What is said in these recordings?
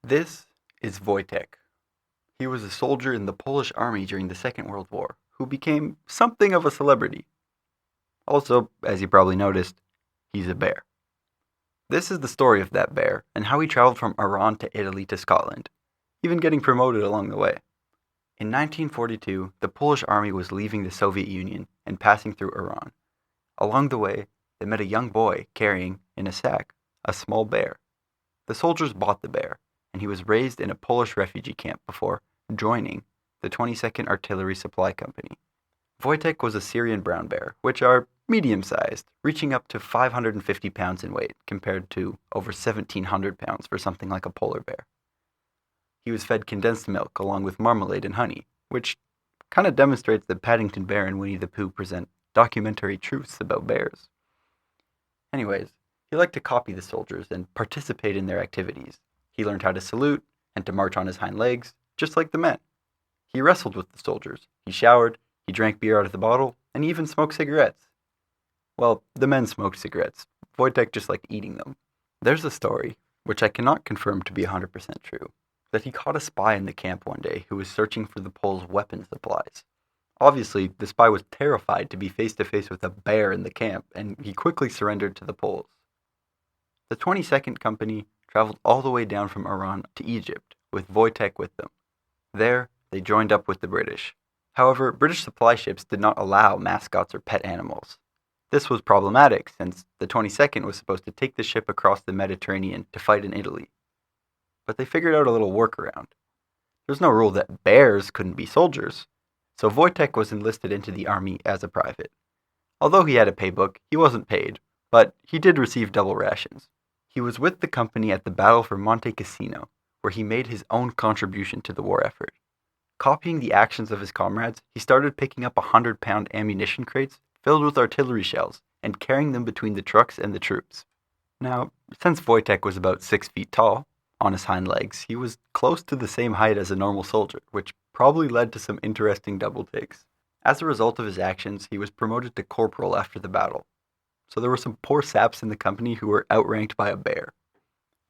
This is Wojtek. He was a soldier in the Polish army during the Second World War who became something of a celebrity. Also, as you probably noticed, he's a bear. This is the story of that bear and how he traveled from Iran to Italy to Scotland, even getting promoted along the way. In 1942, the Polish army was leaving the Soviet Union and passing through Iran. Along the way, they met a young boy carrying, in a sack, a small bear. The soldiers bought the bear, and he was raised in a Polish refugee camp before joining the 22nd Artillery Supply Company. Wojtek was a Syrian brown bear, which are medium-sized, reaching up to 550 pounds in weight compared to over 1,700 pounds for something like a polar bear. He was fed condensed milk along with marmalade and honey, which kind of demonstrates that Paddington Bear and Winnie the Pooh present documentary truths about bears. Anyways, he liked to copy the soldiers and participate in their activities. He learned how to salute and to march on his hind legs, just like the men. He wrestled with the soldiers, he showered, he drank beer out of the bottle, and he even smoked cigarettes. Well, the men smoked cigarettes. Wojtek just liked eating them. There's a story, which I cannot confirm to be 100% true, that he caught a spy in the camp one day who was searching for the Poles' weapon supplies. Obviously, the spy was terrified to be face to face with a bear in the camp, and he quickly surrendered to the Poles. The 22nd Company traveled all the way down from Iran to Egypt, with Wojtek with them. There, they joined up with the British. However, British supply ships did not allow mascots or pet animals. This was problematic, since the 22nd was supposed to take the ship across the Mediterranean to fight in Italy. But they figured out a little workaround. There's no rule that bears couldn't be soldiers, so Wojtek was enlisted into the army as a private. Although he had a paybook, he wasn't paid, but he did receive double rations. He was with the company at the battle for Monte Cassino, where he made his own contribution to the war effort. Copying the actions of his comrades, he started picking up 100-pound ammunition crates filled with artillery shells and carrying them between the trucks and the troops. Now, since Wojtek was about 6 feet tall, on his hind legs, he was close to the same height as a normal soldier, which probably led to some interesting double takes. As a result of his actions, he was promoted to corporal after the battle. So there were some poor saps in the company who were outranked by a bear.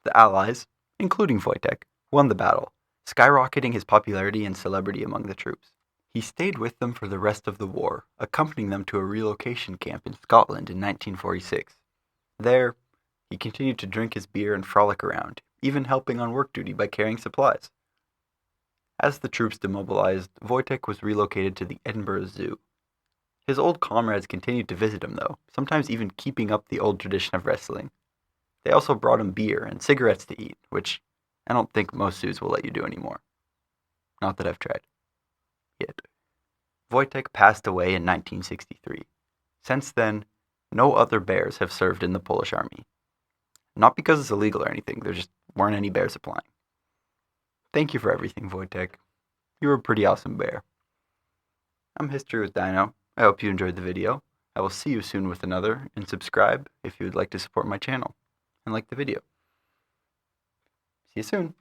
The Allies, including Wojtek, won the battle, skyrocketing his popularity and celebrity among the troops. He stayed with them for the rest of the war, accompanying them to a relocation camp in Scotland in 1946. There, he continued to drink his beer and frolic around, even helping on work duty by carrying supplies. As the troops demobilized, Wojtek was relocated to the Edinburgh Zoo. His old comrades continued to visit him, though, sometimes even keeping up the old tradition of wrestling. They also brought him beer and cigarettes to eat, which I don't think most zoos will let you do anymore. Not that I've tried. Yet. Wojtek passed away in 1963. Since then, no other bears have served in the Polish army. Not because it's illegal or anything, there just weren't any bears applying. Thank you for everything, Wojtek. You were a pretty awesome bear. I'm History with Dino. I hope you enjoyed the video. I will see you soon with another, and subscribe if you would like to support my channel and like the video. See you soon.